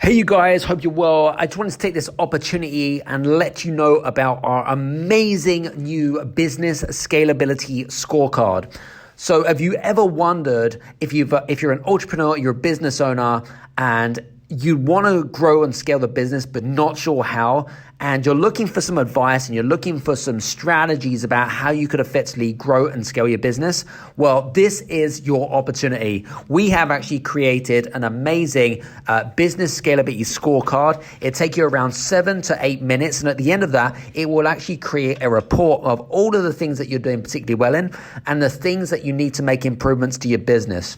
Hey, you guys, hope you're well. I just wanted to take this opportunity and let you know about our amazing new business scalability scorecard. So have you ever wondered if you're an entrepreneur, you're a business owner, and you want to grow and scale the business, but not sure how, and you're looking for some advice and you're looking for some strategies about how you could effectively grow and scale your business? Well, this is your opportunity. We have actually created an amazing business scalability scorecard. It'll take you around 7 to 8 minutes. And at the end of that, it will actually create a report of all of the things that you're doing particularly well in and the things that you need to make improvements to your business.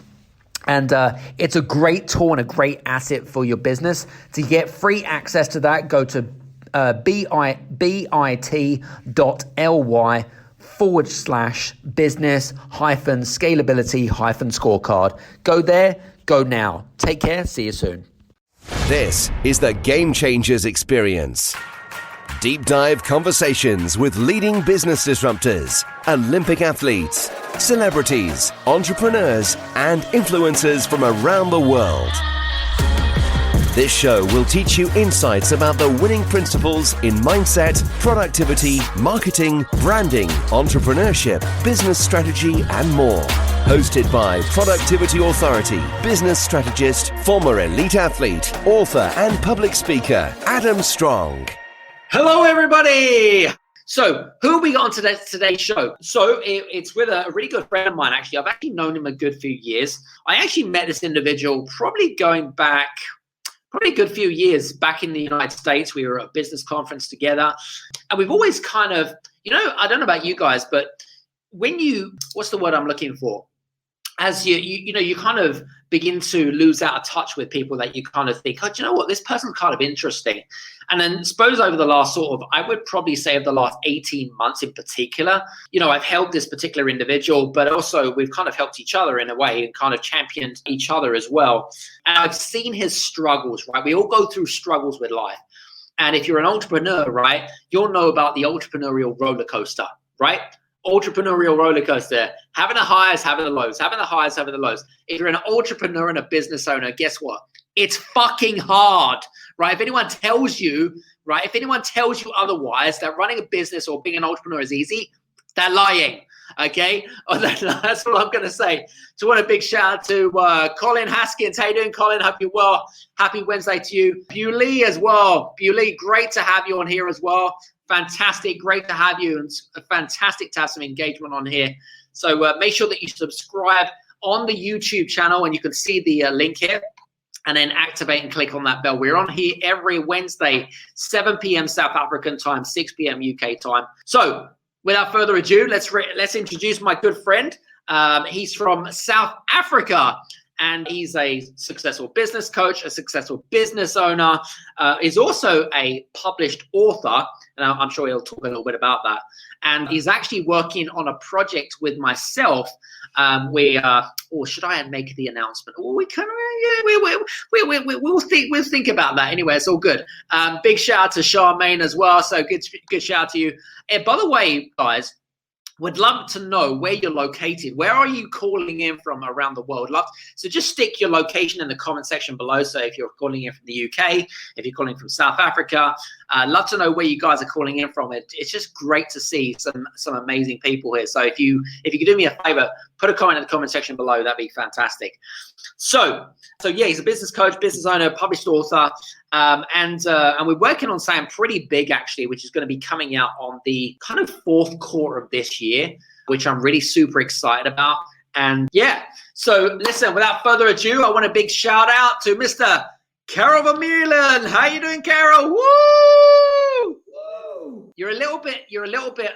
And it's a great tool and a great asset for your business. To get free access to that, go to bit.ly/business-scalability-scorecard. Go there, go now. Take care, see you soon. This is the Game Changers Experience. Deep dive conversations with leading business disruptors, Olympic athletes, celebrities, entrepreneurs, and influencers from around the world. This show will teach you insights about the winning principles in mindset, productivity, marketing, branding, entrepreneurship, business strategy, and more. Hosted by Productivity Authority, business strategist, former elite athlete, author, and public speaker, Adam Strong. Hello, everybody. So who we got on today's show? So it's with a really good friend of mine, actually. I've actually known him a good few years. I actually met this individual probably going back a good few years back in the United States. We were at a business conference together. And we've always kind of, I don't know about you guys, but when what's the word I'm looking for? As you kind of begin to lose out of touch with people that you kind of think, oh, do you know what? This person's kind of interesting. And then suppose over the last I would probably say over the last 18 months in particular, I've helped this particular individual, but also we've kind of helped each other in a way and kind of championed each other as well. And I've seen his struggles, right? We all go through struggles with life. And if you're an entrepreneur, right, you'll know about the entrepreneurial roller coaster, right? Entrepreneurial roller coaster, having the highs, having the lows, having the highs, having the lows. If you're an entrepreneur and a business owner, guess what? It's fucking hard, right? If anyone tells you otherwise, that running a business or being an entrepreneur is easy, they're lying, okay? That's what I'm going to say. So I want a big shout out to Colin Haskins. How you doing, Colin? Hope you're well. Happy Wednesday to you. Bewley as well. Bewley, great to have you on here as well. Fantastic. Great to have you, and fantastic to have some engagement on here. So make sure that you subscribe on the YouTube channel, and you can see the link here, and then activate and click on that bell. We're on here every Wednesday, 7 p.m. South African time, 6 p.m. UK time. So without further ado, let's introduce my good friend. He's from South Africa. And he's a successful business coach, a successful business owner. Is also a published author, and I'm sure he'll talk a little bit about that. And he's actually working on a project with myself. Or should I make the announcement? Or we can, we'll think about that. Anyway, it's all good. Big shout out to Charmaine as well. So good shout out to you. And by the way, guys, would love to know where you're located. Where are you calling in from around the world? So just stick your location in the comment section below. So if you're calling in from the UK, if you're calling from South Africa, love to know where you guys are calling in from. It's just great to see some amazing people here. So if you could do me a favor, put a comment in the comment section below. That'd be fantastic. So yeah, he's a business coach, business owner, published author, and we're working on something pretty big actually, which is going to be coming out on the kind of fourth quarter of this year, which I'm really super excited about. And yeah, so listen, without further ado, I want a big shout out to Mr. Karel Vermeulen. How you doing, Karel? Woo! You're a little bit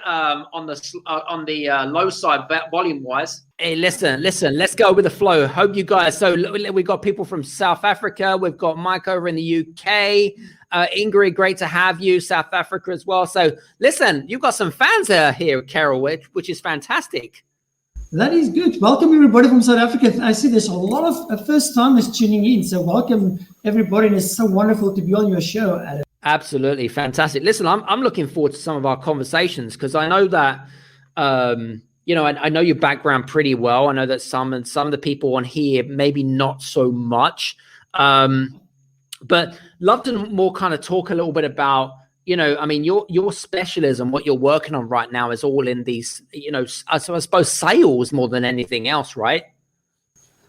on the low side volume wise. Hey, listen, let's go with the flow. Hope you guys. So we've got people from South Africa. We've got Mike over in the UK. Ingrid, great to have you. South Africa as well. So listen, you've got some fans here, Karel, which is fantastic. That is good. Welcome everybody from South Africa. I see there's a lot of first timers tuning in. So welcome everybody. And it's so wonderful to be on your show, Adam. Absolutely fantastic. Listen, I'm looking forward to some of our conversations because I know that I know your background pretty well. I know that some of the people on here maybe not so much. But love to more kind of talk a little bit about, I mean, your specialism, what you're working on right now is all in these, I suppose sales more than anything else, right?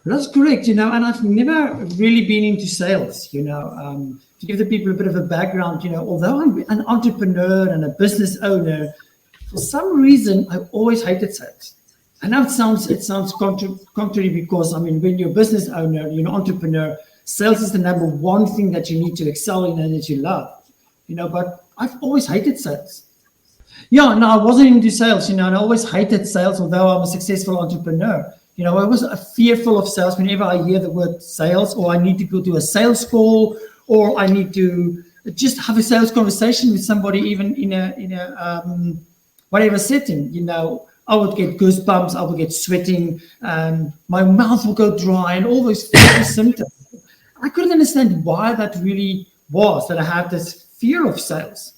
That's correct, and I've never really been into sales, to give the people a bit of a background, although I'm an entrepreneur and a business owner, for some reason, I always hated sales. I know it sounds contrary because, I mean, when you're a business owner, you're an entrepreneur, sales is the number one thing that you need to excel in and that you love, but I've always hated sales. Yeah, no, I wasn't into sales, and I always hated sales, although I'm a successful entrepreneur. I was fearful of sales whenever I hear the word sales, or I need to go to a sales call, or I need to just have a sales conversation with somebody, even in a whatever setting. I would get goosebumps, I would get sweating, my mouth will go dry, and all those symptoms. I couldn't understand why that really was, that I had this fear of sales.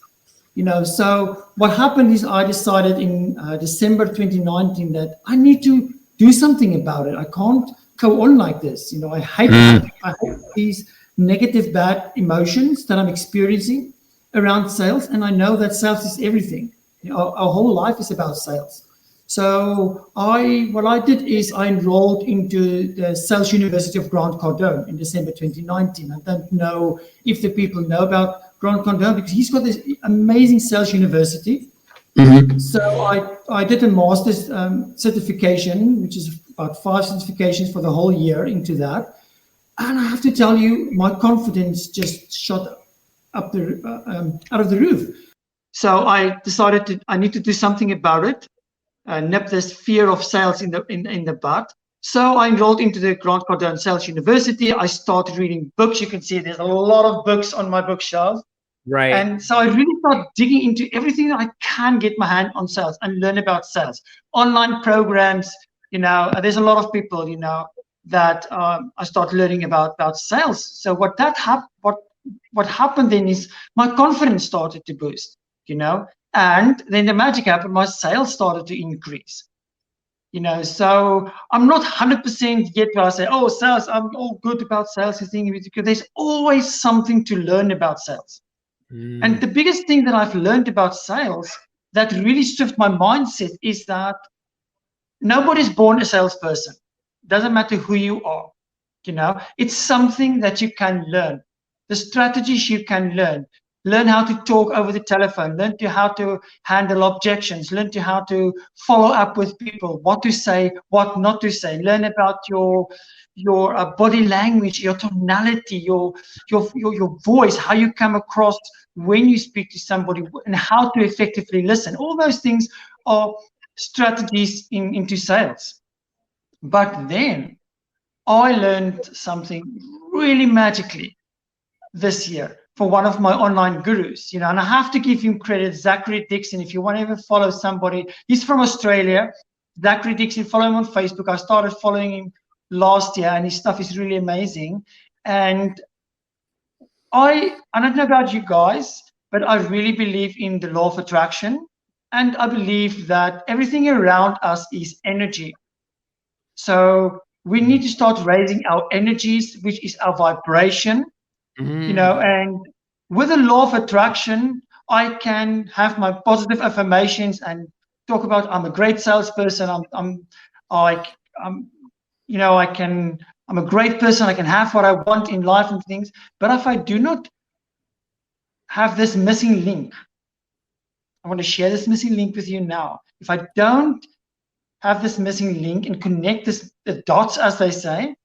So what happened is I decided in December 2019 that I need to do something about it. I can't go on like this. I hate these negative, bad emotions that I'm experiencing around sales. And I know that sales is everything. Our whole life is about sales. So what I did is I enrolled into the Sales University of Grant Cardone in December 2019. I don't know if the people know about Grant Cardone because he's got this amazing sales university. Mm-hmm. So I did a master's certification, which is about 5 certifications for the whole year into that. And I have to tell you, my confidence just shot up out of the roof. So I decided I need to do something about it. Nip this fear of sales in the bud. So I enrolled into the Grant Cardone Sales University. I started reading books. You can see there's a lot of books on my bookshelf. Right. And so I really started digging into everything that I can get my hand on sales and learn about sales. Online programs, there's a lot of people, that I started learning about sales. So what happened then is my confidence started to boost, and then the magic happened, my sales started to increase. So I'm not 100% yet where I say, oh, sales, I'm all good about sales. Because there's always something to learn about sales. And the biggest thing that I've learned about sales that really shifted my mindset is that nobody's born a salesperson. Doesn't matter who you are. It's something that you can learn. The strategies you can learn. Learn how to talk over the telephone. Learn how to handle objections. Learn how to follow up with people. What to say, what not to say. Learn about your body language, your tonality, your voice, how you come across when you speak to somebody, and how to effectively listen. All those things are strategies into sales. But then I learned something really magically this year for one of my online gurus, and I have to give him credit, Zachary Dixon. If you want to ever follow somebody, he's from Australia, Zachary Dixon. Follow him on Facebook. I started following him last year, and his stuff is really amazing. And I don't know about you guys, but I really believe in the law of attraction, and I believe that everything around us is energy. So we need to start raising our energies, which is our vibration. Mm-hmm. And with the law of attraction, I can have my positive affirmations and talk about I'm a great salesperson. I'm a great person. I can have what I want in life and things. But if I do not have this missing link, I want to share this missing link with you now. If I don't have this missing link and connect the dots, as they say,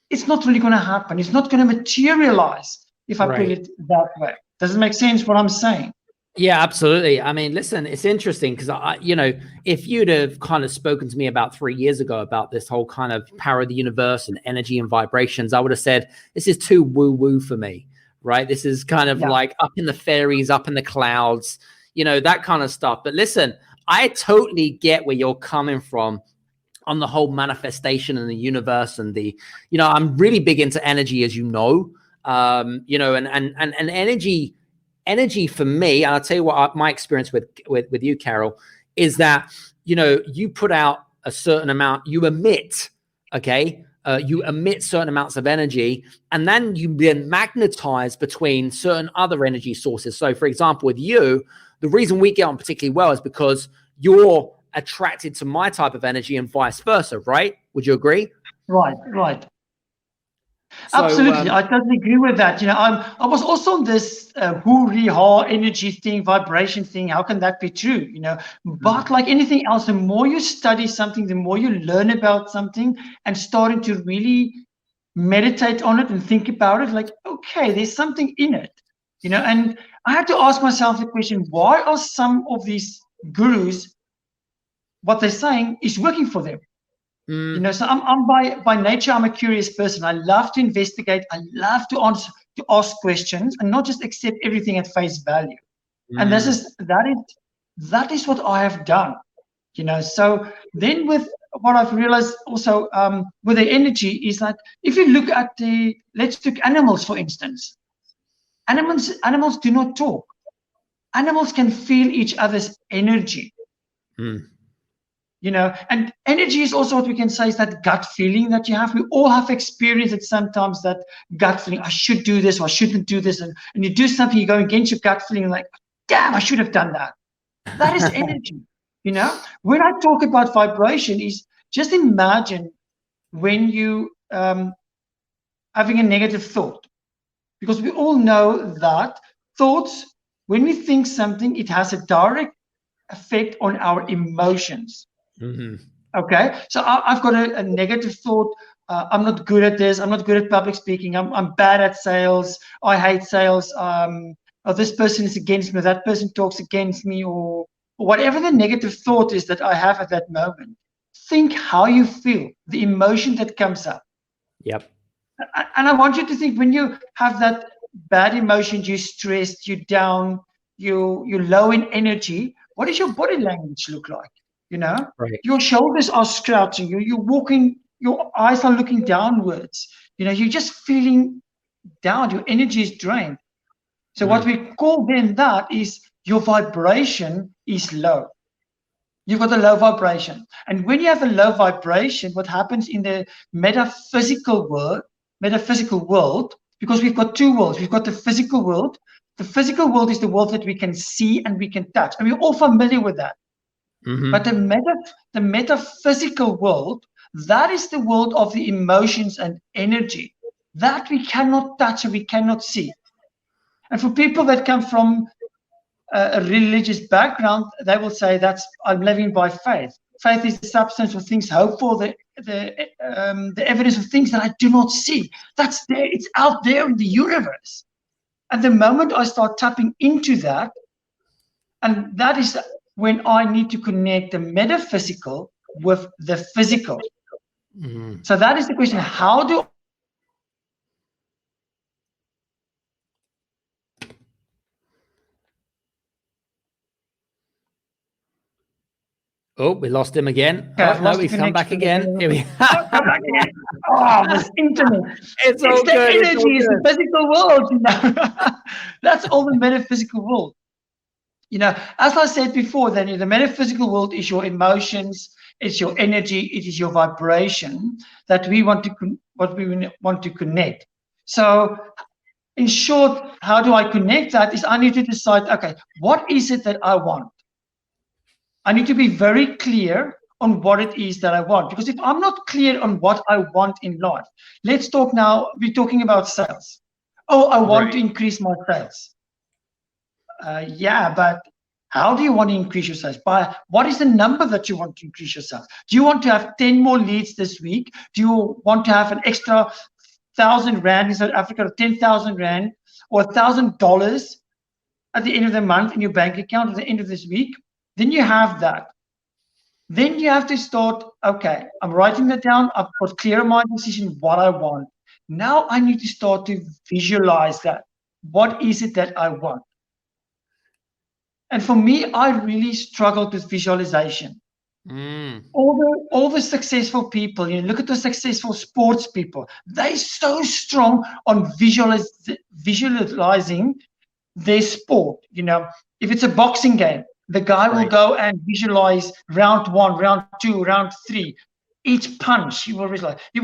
it's not really going to happen. It's not going to materialize if I put it that way. Does it make sense what I'm saying? Yeah, absolutely. I mean, listen, it's interesting because if you'd have kind of spoken to me about 3 years ago about this whole kind of power of the universe and energy and vibrations, I would have said, this is too woo-woo for me, right? This is kind of like up in the fairies, up in the clouds, that kind of stuff. But listen, I totally get where you're coming from on the whole manifestation in the universe and I'm really big into energy, as and energy for me, and I'll tell you what my experience with you, Karel, is that, you put out a certain amount, you emit, you emit certain amounts of energy, and then you then magnetize between certain other energy sources. So, for example, with you, the reason we get on particularly well is because you're attracted to my type of energy and vice versa, right? Would you agree? Right. So, absolutely, I totally agree with that. I was also on this hoo-ree-ha energy thing, vibration thing. How can that be true? But like anything else, the more you study something, the more you learn about something, and starting to really meditate on it and think about it, like, okay, there's something in it, and I had to ask myself the question, why are some of these gurus, what they're saying is working for them? So I'm by nature, I'm a curious person. I love to investigate. I love to ask questions and not just accept everything at face value. And that is what I have done. So then with what I've realized also with the energy is that if you look at let's take animals, for instance. Animals do not talk. Animals can feel each other's energy. And energy is also what we can say is that gut feeling that you have. We all have experienced it sometimes, that gut feeling, I should do this or I shouldn't do this. And you do something, you go against your gut feeling, like, damn, I should have done that. That is energy. When I talk about vibration, is just imagine when you having a negative thought, because we all know that thoughts, when we think something, it has a direct effect on our emotions. Okay, so I've got a negative thought. I'm not good at this. I'm not good at public speaking. I'm bad at sales. I hate sales. Or this person is against me. That person talks against me, or whatever the negative thought is that I have at that moment. Think how you feel, the emotion that comes up. Yep. And I want you to think, when you have that bad emotion, you're stressed, you're down, you're low in energy, what does your body language look like? Right. Your shoulders are scrouching, you're walking, your eyes are looking downwards, you're just feeling down, your energy is drained. So what we call then that is your vibration is low. You've got a low vibration. And when you have a low vibration, what happens in the metaphysical world, because we've got two worlds. We've got the physical world. The physical world is the world that we can see and we can touch. And we're all familiar with that. But the metaphysical world, that is the world of the emotions and energy that we cannot touch and we cannot see. And for people that come from a religious background, they will say I'm living by faith. Faith is the substance of things hoped for, the evidence of things that I do not see. That's there. It's out there in the universe. And the moment I start tapping into that, and that is when I need to connect the metaphysical with the physical. So that is the question. How do Oh, we lost him again. Oh, no, he's come back again. Here we come back again. Oh, this internet. It's all the good. Energy is the physical world. That's all the metaphysical world. As I said before, then the metaphysical world is your emotions, it's your energy, it is your vibration that we want to connect. So, in short, how do I connect that? Is I need to decide, okay, what is it that I want? I need to be very clear on what it is that I want. Because if I'm not clear on what I want in life, let's talk now, we're talking about sales. Oh, I want to increase my sales. Yeah, but how do you want to increase your sales? What is the number that you want to increase your sales? Do you want to have 10 more leads this week? Do you want to have an extra 1,000 Rand in South Africa, or 10,000 Rand, or $1,000 at the end of the month in your bank account at the end of this week? Then you have that. Then you have to start, okay, I'm writing that down. I've got clear in my decision what I want. Now I need to start to visualize that. What is it that I want? And for me, I really struggled with visualization. All the successful people, look at the successful sports people. They're so strong on visualizing their sport. If it's a boxing game, the guy will go and visualize round 1, round 2, round 3 each punch. You will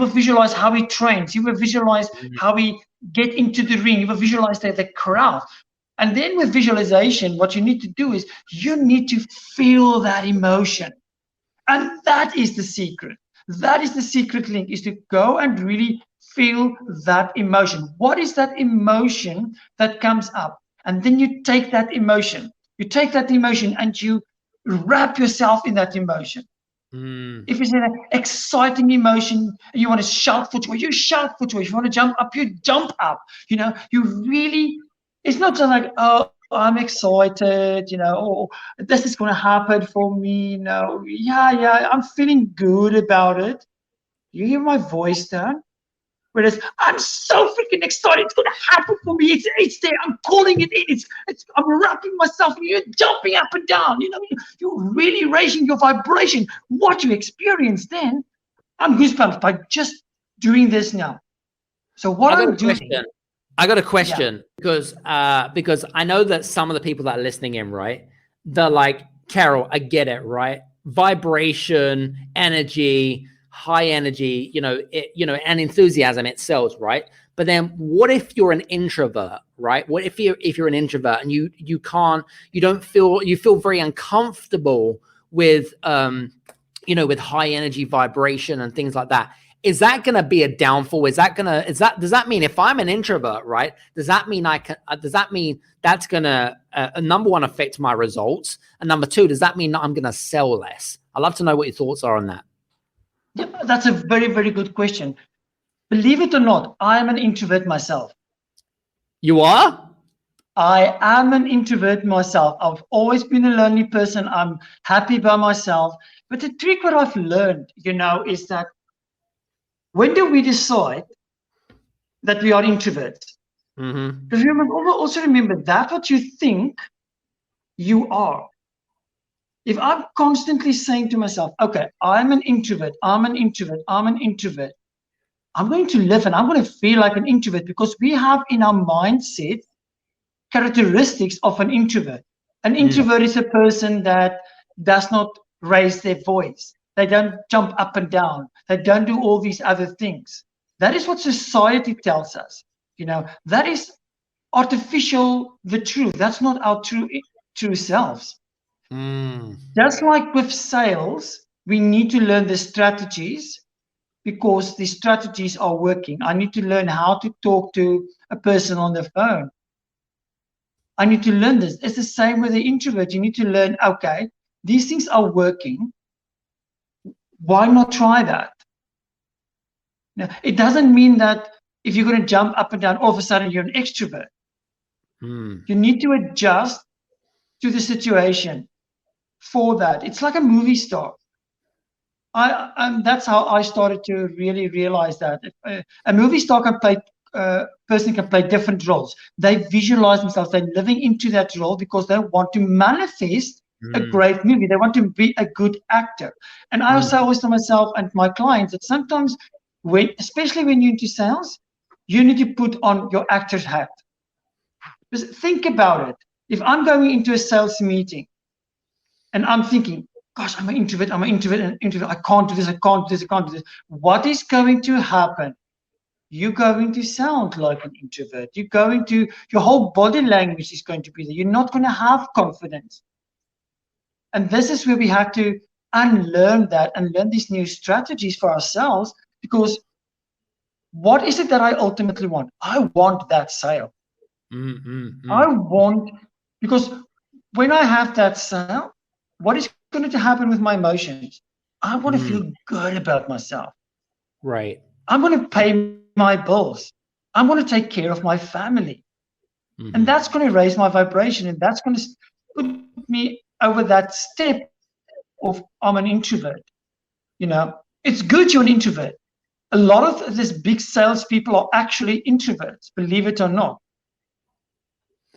visualize how he trains. You will visualize how he get into the ring. You will visualize the crowd. And then with visualization, what you need to do is you need to feel that emotion. And that is the secret. That is the secret link, is to go and really feel that emotion. What is that emotion that comes up? And then you take that emotion. You take that emotion and you wrap yourself in that emotion. If it's an exciting emotion, you want to shout for joy, you shout for joy. If you want to jump up, you jump up. You really, it's not just like, oh, I'm excited, or this is going to happen for me. Yeah, I'm feeling good about it. You hear my voice down? Whereas I'm so freaking excited, it's going to happen for me. It's there. I'm calling it in. I'm wrapping myself, and you're jumping up and down. You're really raising your vibration. What you experience then, I'm goosebumps by just doing this now. So what I'm doing. I got a question because I know that some of the people that are listening in, right, they're like, Karel, I get it, right? Vibration, energy, high energy, and enthusiasm, it sells, right? But then what if you're an introvert, right? What if you're an introvert and you feel very uncomfortable with with high energy vibration and things like that? Is that going to be a downfall? Does that mean if I'm an introvert, right? Does that mean that's going to number one, affect my results? And number two, does that mean that I'm going to sell less? I'd love to know what your thoughts are on that. Yeah, that's a very, very good question. Believe it or not, I'm an introvert myself. You are? I am an introvert myself. I've always been a lonely person. I'm happy by myself. But the trick what I've learned, is that when do we decide that we are introverts? Because also remember that what you think you are. If I'm constantly saying to myself, okay, I'm an introvert, I'm an introvert, I'm an introvert, I'm going to live and I'm going to feel like an introvert, because we have in our mindset characteristics of an introvert. An introvert is a person that does not raise their voice. They don't jump up and down. They don't do all these other things. That is what society tells us. That is artificial, the truth. That's not our true selves. Just like with sales, we need to learn the strategies, because the strategies are working. I need to learn how to talk to a person on the phone. I need to learn this. It's the same with the introvert. You need to learn, okay, these things are working. Why not try that? Now, it doesn't mean that if you're going to jump up and down, all of a sudden you're an extrovert. You need to adjust to the situation for that. It's like a movie star. That's how I started to really realize that a movie star person can play different roles. They visualize themselves. They're living into that role because they want to manifest a great movie. They want to be a good actor. And I also always tell myself and my clients that sometimes, especially when you're into sales, you need to put on your actor's hat. Because think about it. If I'm going into a sales meeting and I'm thinking, gosh, I'm an introvert, I can't do this. What is going to happen? You're going to sound like an introvert. Your whole body language is going to be there. You're not going to have confidence. And this is where we have to unlearn that and learn these new strategies for ourselves, because what is it that I ultimately want? I want that sale. Because when I have that sale, what is going to happen with my emotions? I want to feel good about myself. Right. I'm going to pay my bills. I'm going to take care of my family. And that's going to raise my vibration, and that's going to put me over that step of I'm an introvert. It's good you're an introvert. A lot of these big salespeople are actually introverts, believe it or not.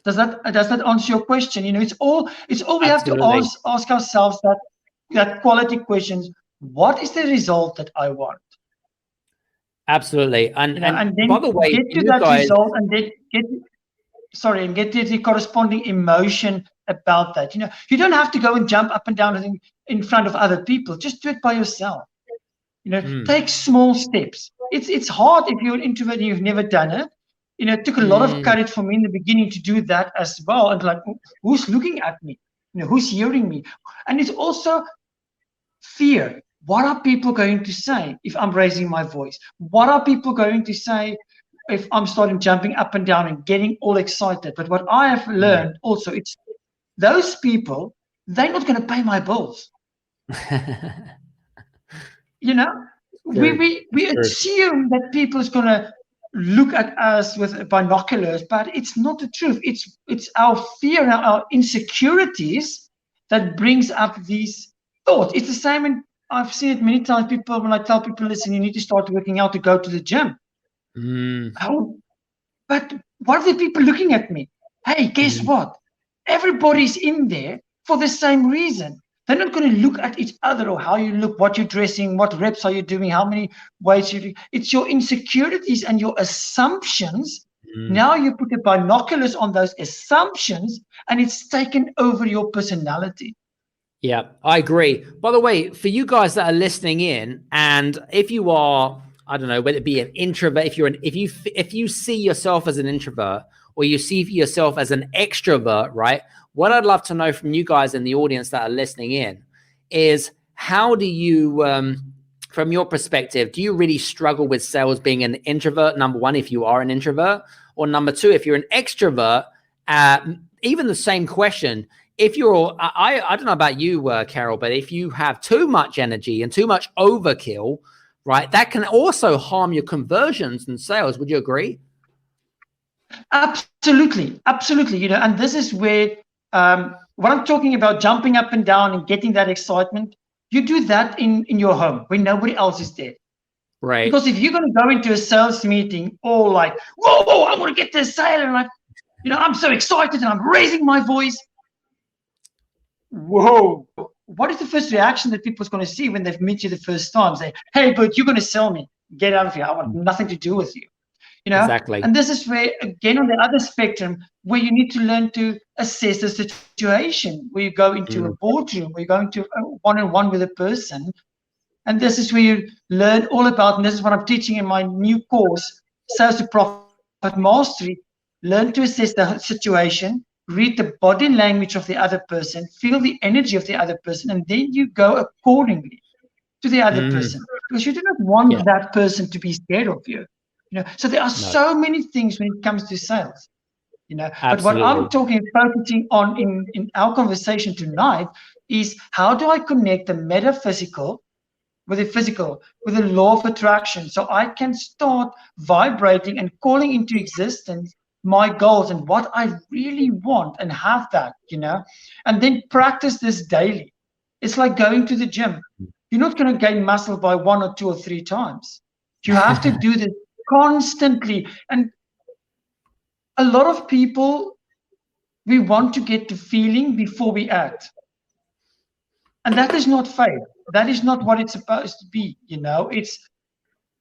Does that answer your question? It's all we have to ask ourselves that quality questions. What is the result that I want? Absolutely. And then by the way, get to that result and then get to the corresponding emotion about that. You don't have to go and jump up and down in front of other people. Just do it by yourself. Take small steps. It's hard if you're an introvert and you've never done it. It took a lot of courage for me in the beginning to do that as well. And like, who's looking at me? Who's hearing me? And it's also fear. What are people going to say if I'm raising my voice? What are people going to say if I'm starting jumping up and down and getting all excited? But what I have learned also, it's those people, they're not going to pay my bills. We assume that people is going to look at us with binoculars, but it's not the truth. It's our fear and our insecurities that brings up these thoughts. It's the same, and I've seen it many times. People, when I tell people, listen, you need to start working out to go to the gym. But what are the people looking at me? Hey, guess what? Everybody's in there for the same reason. They're not going to look at each other or how you look, what you're dressing, what reps are you doing, how many weights you do. It's your insecurities and your assumptions. Now you put the binoculars on those assumptions and it's taken over your personality. Yeah, I agree. By the way, for you guys that are listening in, and if you are, I don't know, whether it be an introvert, if you see yourself as an introvert or you see yourself as an extrovert, right? What I'd love to know from you guys in the audience that are listening in is, how do you, from your perspective, do you really struggle with sales being an introvert? Number one, if you are an introvert, or number two, if you're an extrovert, even the same question. If you're, I don't know about you, Karel, but if you have too much energy and too much overkill, right, that can also harm your conversions and sales. Would you agree? Absolutely. And this is where what I'm talking about, jumping up and down and getting that excitement, you do that in your home when nobody else is there. Right. Because if you're going to go into a sales meeting all like, whoa, I'm going to get this sale, and like, I'm so excited and I'm raising my voice. Whoa. What is the first reaction that people's going to see when they've met you the first time? Say, hey, but you're going to sell me. Get out of here. I want nothing to do with you. Exactly. And this is where, again, on the other spectrum, where you need to learn to assess the situation, where you go into a boardroom, where you go into a one-on-one with a person. And this is where you learn all about, and this is what I'm teaching in my new course, Sales to Profit Mastery. Learn to assess the situation, read the body language of the other person, feel the energy of the other person, and then you go accordingly to the other person, because you do not want that person to be scared of you. So there are so many things when it comes to sales. But what I'm focusing on in our conversation tonight is, how do I connect the metaphysical with the physical, with the law of attraction, so I can start vibrating and calling into existence my goals and what I really want, and have that, and then practice this daily. It's like going to the gym. You're not going to gain muscle by 1 or 2 or 3 times. You have to do this constantly. And a lot of people, we want to get the feeling before we act. And that is not faith. That is not what it's supposed to be. It's,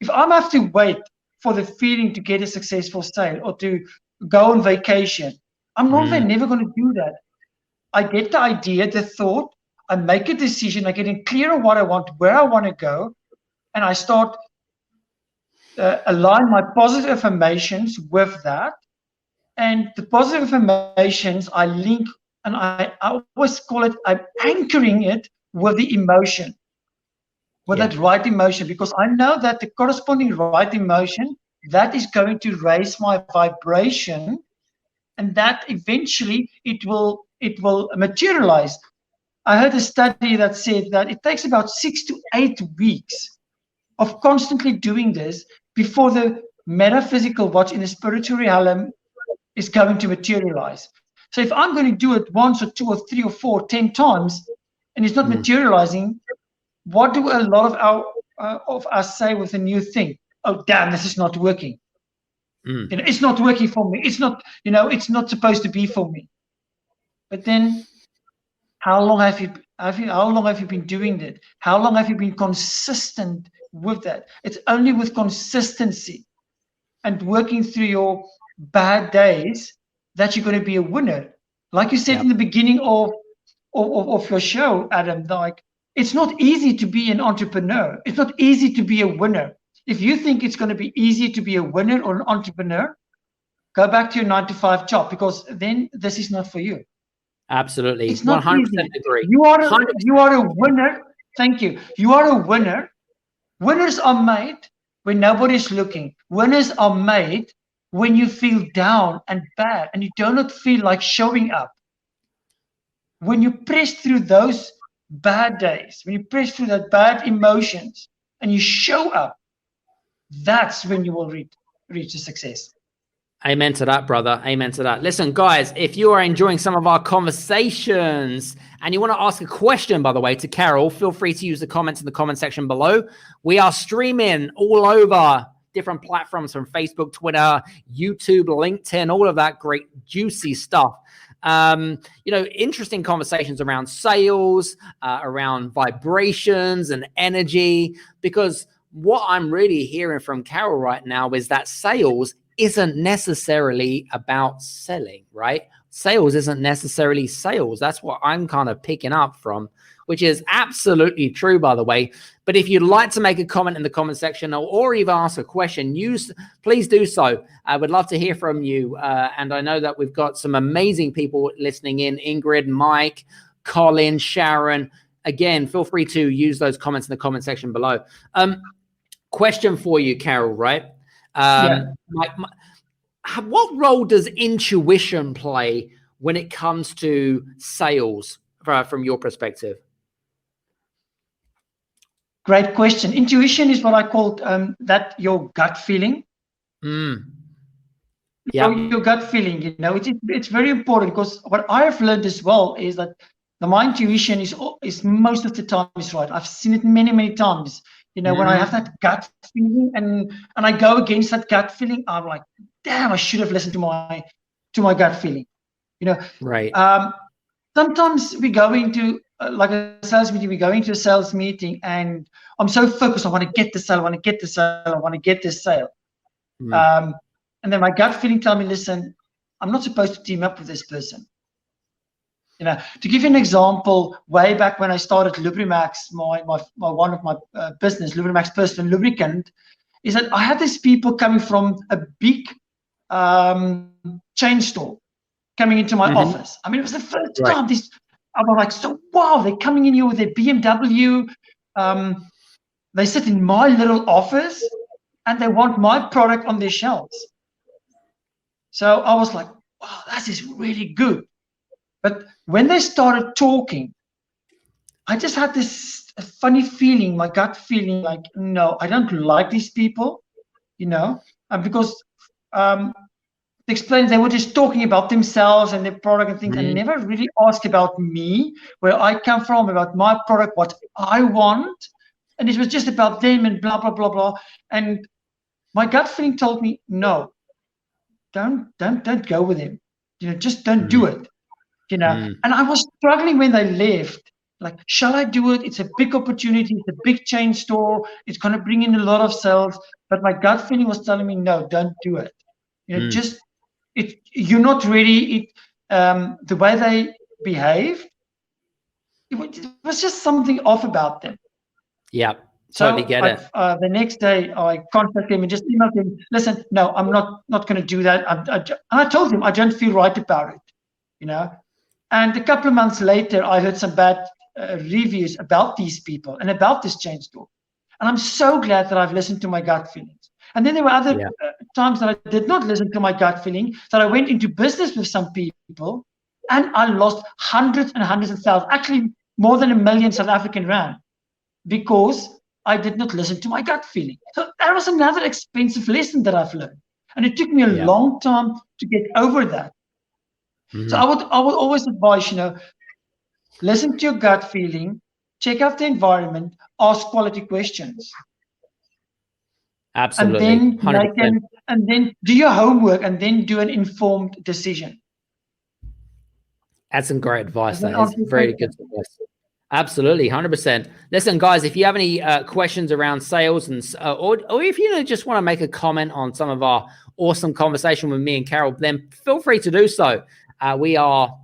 if I have to wait for the feeling to get a successful sale or to go on vacation, I'm never going to do that. I get the idea, the thought, I make a decision, I get clear on what I want, where I want to go, and I start align my positive affirmations with that. And the positive affirmations I link, and I always call it, I'm anchoring it with the emotion, with that right emotion, because I know that the corresponding right emotion, that is going to raise my vibration, and that eventually it will materialize. I heard a study that said that it takes about 6 to 8 weeks of constantly doing this before the metaphysical watch in the spiritual realm is going to materialize. So if I'm going to do it 1 or 2 or 3 or 4, 10 times, and it's not materializing, what do a lot of us say with a new thing? Oh, damn, this is not working. It's not working for me. It's not, it's not supposed to be for me. But then, how long have you been doing that? How long have you been consistent with that? It's only with consistency and working through your bad days that you're going to be a winner. Like you said in the beginning of your show, Adam, like, It's not easy to be an entrepreneur. It's not easy to be a winner. If you think it's going to be easy to be a winner or an entrepreneur, go back to your 9-to-5 job, because then this is not for you. Absolutely. It's not 100% easy. agree. You are a winner. Thank you. You are a winner. Winners are made when nobody's looking. Winners are made when you feel down and bad and you do not feel like showing up. When you press through those bad days, when you press through that bad emotions and you show up, that's when you will reach the success. Amen to that, brother. Amen to that. Listen, guys, if you are enjoying some of our conversations and you want to ask a question, by the way, to Karel, feel free to use the comments in the comment section below. We are streaming all over different platforms, from Facebook, Twitter, YouTube, LinkedIn, all of that great juicy stuff. Interesting conversations around sales, around vibrations and energy, because what I'm really hearing from Karel right now is that sales isn't necessarily about selling, right? Sales isn't necessarily sales. That's what I'm kind of picking up from, which is absolutely true, by the way. But if you'd like to make a comment in the comment section, or even ask a question, please do so. I would love to hear from you. And I know that we've got some amazing people listening in: Ingrid, Mike, Colin, Sharon. Again, feel free to use those comments in the comment section below. Question for you, Karel, right? What role does intuition play when it comes to sales from your perspective? Great question. Intuition is what I call that your gut feeling. Yeah, your gut feeling. It's very important, because what I have learned as well is that my intuition is most of the time is right. I've seen it many times. When I have that gut feeling and I go against that gut feeling, I'm like, damn, I should have listened to my gut feeling. Right. Sometimes we go into like a sales meeting, we go into a sales meeting and I'm so focused. I want to get the sale. I want to get the sale. I want to get this sale. And then my gut feeling tells me, listen, I'm not supposed to team up with this person. To give you an example, way back when I started Lubrimax, my one of my business, Lubrimax Personal Lubricant, is that I had these people coming from a big chain store coming into my office. I mean, it was the first time I was like, so wow, they're coming in here with their BMW. They sit in my little office and they want my product on their shelves. So I was like, wow, that is really good. But when they started talking, I just had this funny feeling, my gut feeling, like, no, I don't like these people, because to explain, they were just talking about themselves and their product and things, and never really asked about me, where I come from, about my product, what I want. And it was just about them and blah, blah, blah, blah. And my gut feeling told me, no, don't go with him. Just don't do it. And I was struggling when they left. Like, shall I do it? It's a big opportunity. It's a big chain store. It's going to bring in a lot of sales. But my gut feeling was telling me, no, don't do it. You're not ready. The way they behaved, it was just something off about them. Yeah, totally get it. The next day, I contacted him and just emailed him, listen, no, I'm not going to do that. And I told him I don't feel right about it, And a couple of months later, I heard some bad reviews about these people and about this chain store. And I'm so glad that I've listened to my gut feelings. And then there were other times that I did not listen to my gut feeling, that I went into business with some people and I lost hundreds and hundreds of thousands, actually more than 1 million South African rand, because I did not listen to my gut feeling. So that was another expensive lesson that I've learned. And it took me a long time to get over that. So I would always advise, listen to your gut feeling, check out the environment, ask quality questions. Absolutely. And then do your homework and then do an informed decision. That's some great advice. That is very good advice. Absolutely, 100%. Listen, guys, if you have any questions around sales or if you just want to make a comment on some of our awesome conversation with me and Karel, then feel free to do so. We are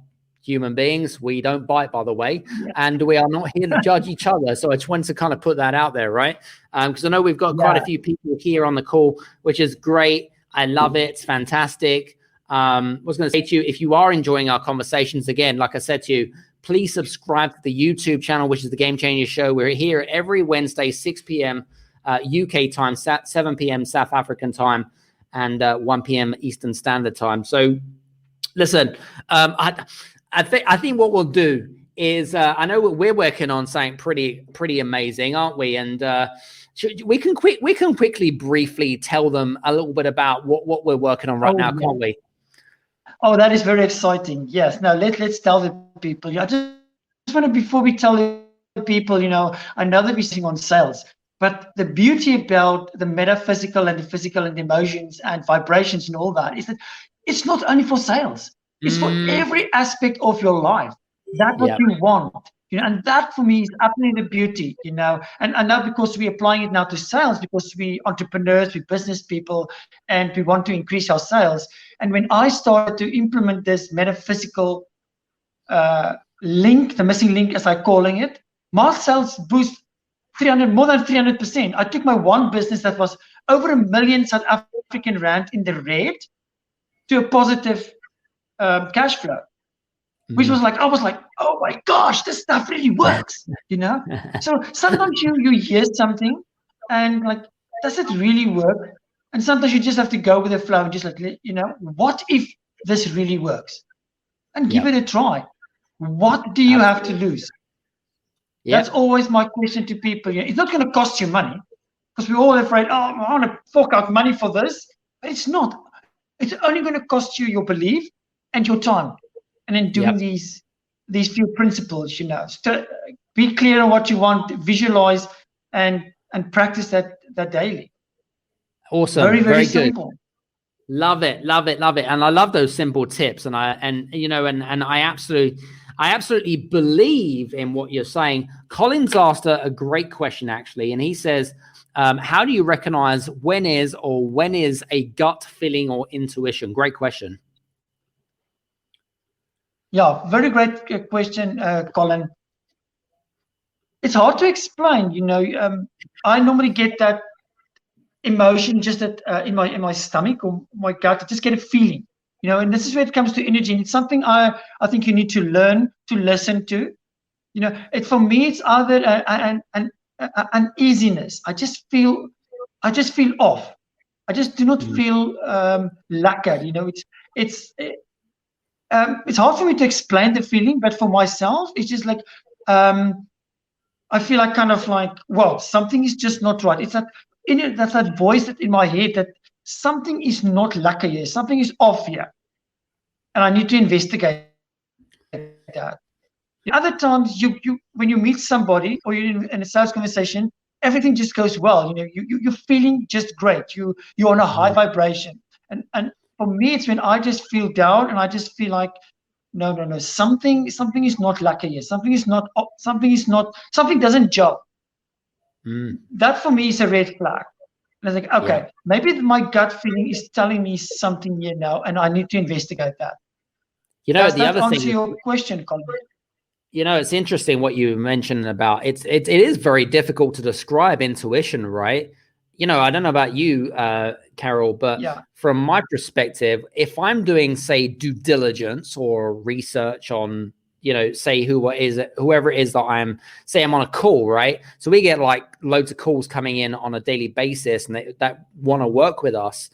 human beings. We don't bite, by the way, and we are not here to judge each other. So I just wanted to kind of put that out there, right? Because I know we've got quite a few people here on the call, which is great. I love it. It's fantastic. I was going to say to you, if you are enjoying our conversations, again, like I said to you, please subscribe to the YouTube channel, which is the Game Changers Show. We're here every Wednesday, 6 p.m. UK time, 7 p.m. South African time, and 1 p.m. Eastern Standard Time. So listen, I think what we'll do is, I know we're working on something pretty amazing, aren't we? And we can quickly, briefly tell them a little bit about what we're working on right now, can't we? Oh, that is very exciting. Yes. Now let's tell the people. I just want to, before we tell the people, I know that we're sitting on sales, but the beauty about the metaphysical and the physical and the emotions and vibrations and all that is that it's not only for sales. It's for every aspect of your life. That's what you want. And that for me is absolutely the beauty, and I know, because we're applying it now to sales, because we entrepreneurs, we business people, and we want to increase our sales. And when I started to implement this metaphysical link, the missing link as I'm calling it, my sales boost more than 300%. I took my one business that was over R1 million South African rand in the red to a positive cash flow. Which was like, I was like, oh my gosh, this stuff really works, So sometimes you hear something and like, does it really work? And sometimes you just have to go with the flow and just like, what if this really works? And give it a try. What do you have to lose? That's always my question to people. It's not going to cost you money, because we're all afraid, I want to fork out money for this. But it's not. It's only going to cost you your belief and your time. And then doing these few principles, so be clear on what you want, visualize, and practice that daily. Awesome, very simple. Good. Love it. And I love those simple tips. And I absolutely believe in what you're saying. Colin's asked a great question, actually, and he says, how do you recognize when is a gut feeling or intuition? Great question. Yeah, very great question, Colin. It's hard to explain, I normally get that emotion just in my stomach or my gut. I just get a feeling, and this is where it comes to energy. And it's something I think you need to learn to listen to. For me, it's either an uneasiness. I just feel off. I just do not feel lacquered. It's hard for me to explain the feeling, but for myself, it's just like, I feel like kind of like, well, something is just not right. It's that's that voice that in my head that something is not lucky here, something is off here, and I need to investigate that. Other times, when you meet somebody or you're in a sales conversation, everything just goes well. You're feeling just great. You're on a high vibration, and for me, it's when I just feel down and I just feel like, no, something is not lucky here. Something doesn't gel. That for me is a red flag. And I think, okay, maybe my gut feeling is telling me something here now, and I need to investigate that. Does that answer your question, Colin? It's interesting what you mentioned about it is very difficult to describe intuition, right? I don't know about you, Karel, but from my perspective, if I'm doing, say, due diligence or research on, say whoever it is that I'm on a call, right? So we get like loads of calls coming in on a daily basis and that want to work with us.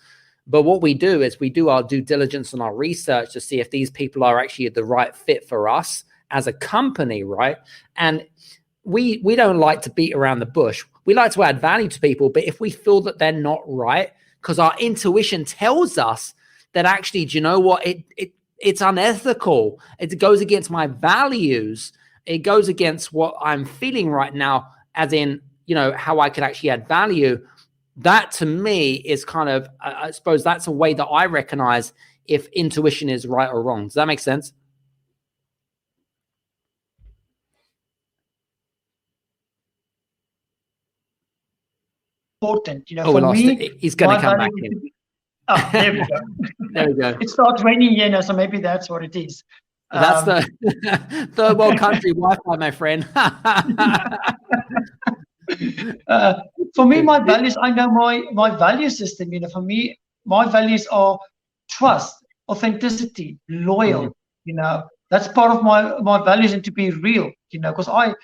But what we do is we do our due diligence and our research to see if these people are actually the right fit for us as a company, right? And we don't like to beat around the bush. We like to add value to people, but if we feel that they're not right, because our intuition tells us that actually, do you know what? It's unethical. It goes against my values. It goes against what I'm feeling right now, as in, how I could actually add value. That to me is kind of, I suppose that's a way that I recognize if intuition is right or wrong. Does that make sense? Important, for me, he's going to come back in. There we go. There we go. It starts raining here now, so maybe that's what it is. That's the third world country Wi-Fi, my friend. For me, my values, I know my value system. For me, my values are trust, authenticity, loyal. That's part of my values, and to be real. Because I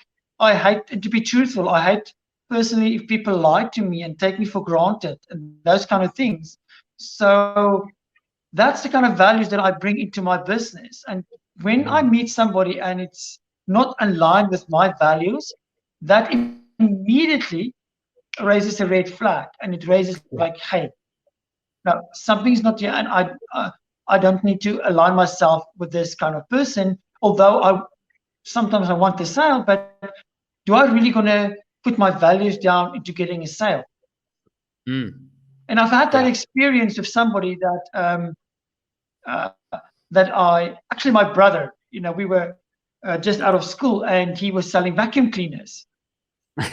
hate, and to be truthful, I hate personally if people lie to me and take me for granted and those kind of things. So that's the kind of values that I bring into my business. And when I meet somebody and it's not aligned with my values, that immediately raises a red flag, and it raises like, hey, no, something's not here, and I don't need to align myself with this kind of person. Although sometimes I want the sale, but do I really gonna put my values down into getting a sale? And I've had that experience with somebody that actually my brother, we were just out of school, and he was selling vacuum cleaners.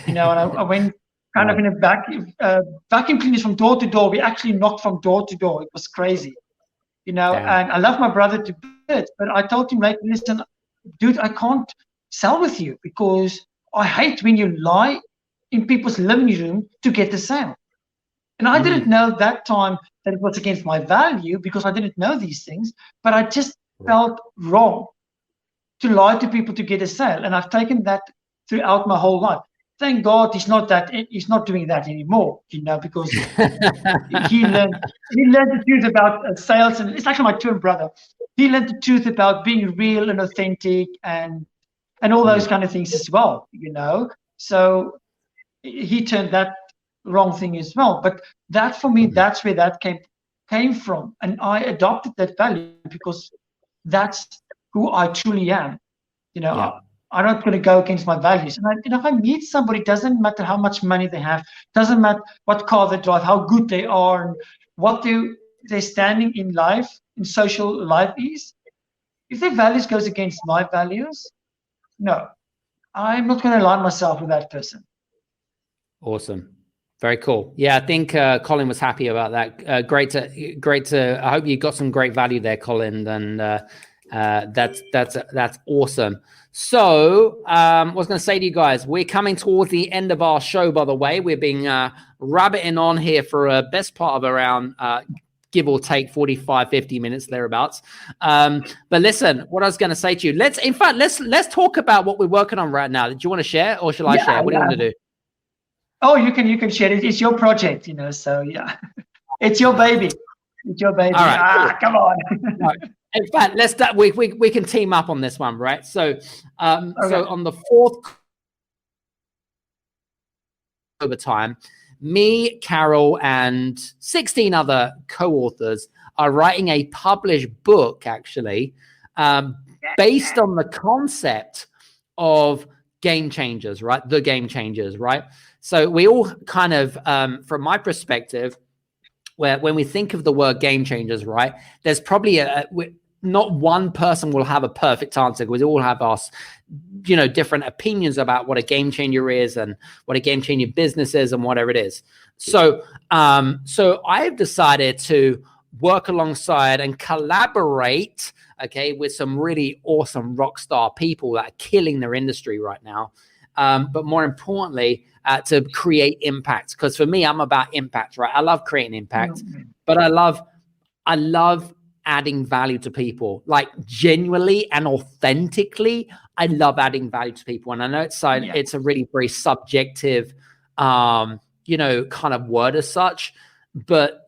And I went kind of in a vacuum cleaners from door to door. We actually knocked from door to door. It was crazy, and I love my brother to bits, but I told him, like, listen, dude, I can't sell with you because I hate when you lie in people's living room to get the sale. And I didn't know that time that it was against my value, because I didn't know these things, but I just felt wrong to lie to people to get a sale. And I've taken that throughout my whole life. Thank God he's not doing that anymore, because he learned the truth about sales, and it's actually my twin brother. He learned the truth about being real and authentic and all those kind of things as well, So he turned that wrong thing as well. But that, for me, that's where that came from, and I adopted that value because that's who I truly am. I'm not going to go against my values. And if I meet somebody, doesn't matter how much money they have, doesn't matter what car they drive, how good they are, and what they're standing in life, in social life is. If their values goes against my values, no, I'm not going to align myself with that person. Awesome. Very cool. Yeah, I think Colin was happy about that. Great to. I hope you got some great value there, Colin. And that's awesome. So I was going to say to you guys, we're coming towards the end of our show. By the way, we've been rabbiting on here for a best part of around give or take 45-50 minutes thereabouts. But listen, what I was going to say to you, let's talk about what we're working on right now. Do you want to share, or shall I share? What do you want to do? Oh, you can share it. It's your project, So yeah, it's your baby. It's your baby. All right. Come on. Right. In fact, let's start. We can team up on this one, right? So, so on the 4th October time, me, Karel, and 16 other co-authors are writing a published book, actually, based on the concept of game changers, right? The game changers, right? So we all kind of, from my perspective, when we think of the word game changers, right, there's probably not one person will have a perfect answer, because we all have our, different opinions about what a game changer is and what a game changing business is and whatever it is. So, so I've decided to work alongside and collaborate, with some really awesome rock star people that are killing their industry right now. But more importantly, to create impact. Because for me, I'm about impact, right? I love creating impact, but I love adding value to people, like genuinely and authentically. I love adding value to people. And I know it's a really very subjective, kind of word as such, but,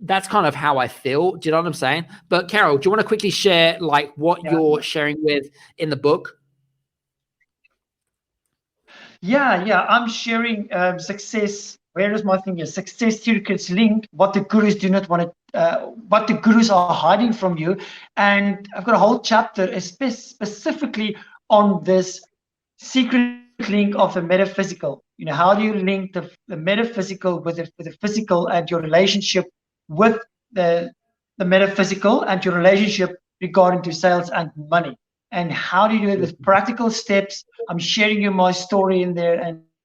that's kind of how I feel. Do you know what I'm saying? But Karel, do you want to quickly share like what you're sharing with in the book? Yeah. I'm sharing success. Where is my finger? Success secrets linked. What the gurus do not want to. What the gurus are hiding from you. And I've got a whole chapter specifically on this secret link of the metaphysical. How do you link the metaphysical with the physical, and your relationship with the metaphysical, and your relationship regarding to sales and money? And how do you do it with practical steps? I'm sharing you my story in there,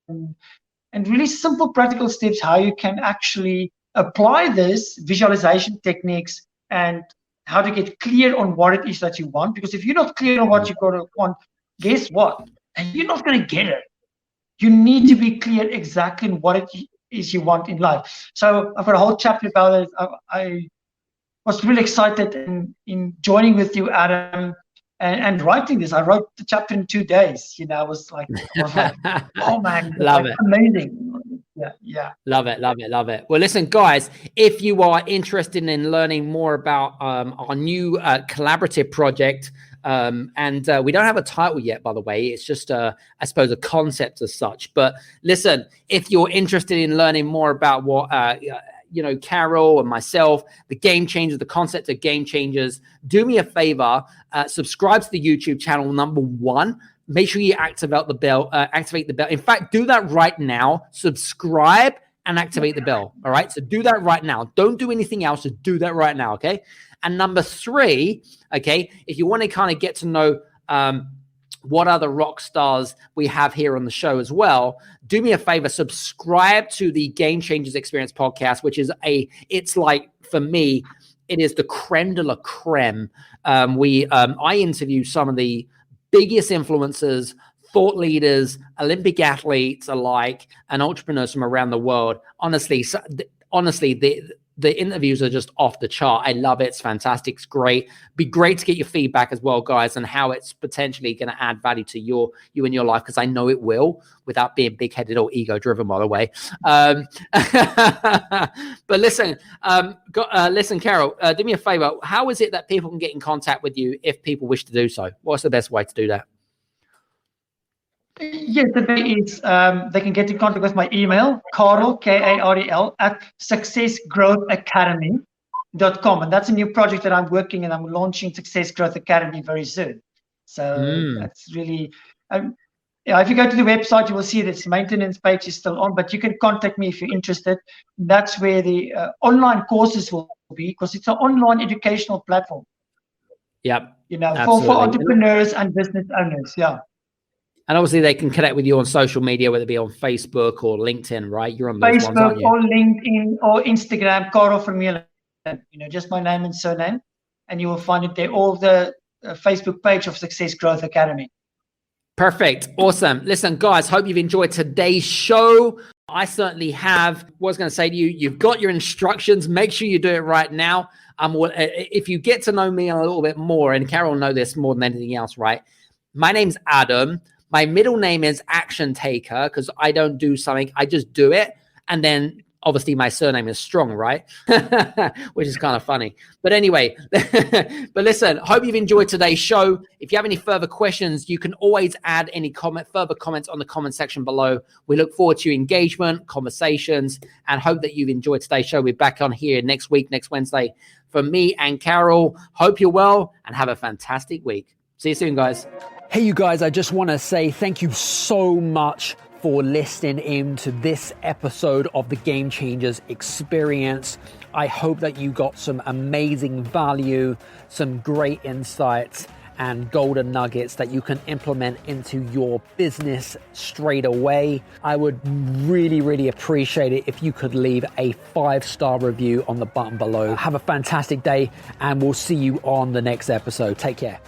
and really simple practical steps how you can actually apply this visualization techniques and how to get clear on what it is that you want. Because if you're not clear on what you're going to want, guess what? And you're not going to get it. You need to be clear exactly what it is you want in life. So I've got a whole chapter about it. I was really excited in joining with you, Adam, and writing this. I wrote the chapter in 2 days. I was like, oh man, love it, amazing. Yeah, love it. Well, listen, guys, if you are interested in learning more about our new collaborative project, and we don't have a title yet, by the way, it's just I suppose a concept as such. But listen, if you're interested in learning more about what Karel and myself, the game changers, the concept of game changers, do me a favor, subscribe to the YouTube channel, number one. Make sure you activate the bell. In fact, do that right now. Subscribe and activate the bell. All right. So do that right now. Don't do anything else. Just do that right now. Okay. And number three, okay, if you want to kind of get to know what other rock stars we have here on the show as well, do me a favor, subscribe to the Game Changers Experience podcast, which is it's like, for me, it is the creme de la creme. I interview some of the biggest influencers, thought leaders, Olympic athletes alike, and entrepreneurs from around the world. Honestly, the interviews are just off the chart. I love it. It's fantastic. It's great. Be great to get your feedback as well, guys, and how it's potentially going to add value to you and your life, because I know it will, without being big-headed or ego-driven, by the way. But listen, Karel, do me a favor. How is it that people can get in contact with you if people wish to do so? What's the best way to do that? Yes, the way is they can get in contact with my email, Karel, Karel, at successgrowthacademy.com. And that's a new project that I'm working, and I'm launching Success Growth Academy very soon. So that's really, if you go to the website, you will see this maintenance page is still on, but you can contact me if you're interested. That's where the online courses will be, because it's an online educational platform. Yep. For entrepreneurs and business owners. Yeah. And obviously, they can connect with you on social media, whether it be on Facebook or LinkedIn, right? You're on those Facebook ones, aren't you? or LinkedIn or Instagram, Karel Vermeulen. Just my name and surname, and you will find it there. Or the Facebook page of Success Growth Academy. Perfect. Awesome. Listen, guys, hope you've enjoyed today's show. I certainly have. What I was going to say to you, you've got your instructions. Make sure you do it right now. If you get to know me a little bit more, and Karel will know this more than anything else, right? My name's Adam. My middle name is Action Taker, because I don't do something, I just do it. And then obviously my surname is Strong, right? Which is kind of funny. But anyway, but listen, hope you've enjoyed today's show. If you have any further questions, you can always add any further comments on the comment section below. We look forward to your engagement, conversations, and hope that you've enjoyed today's show. We're back on here next week, next Wednesday. For me and Karel, hope you're well and have a fantastic week. See you soon, guys. Hey, you guys, I just want to say thank you so much for listening in to this episode of the Game Changers Experience. I hope that you got some amazing value, some great insights, and golden nuggets that you can implement into your business straight away. I would really, really appreciate it if you could leave a 5-star review on the button below. Have a fantastic day, and we'll see you on the next episode. Take care.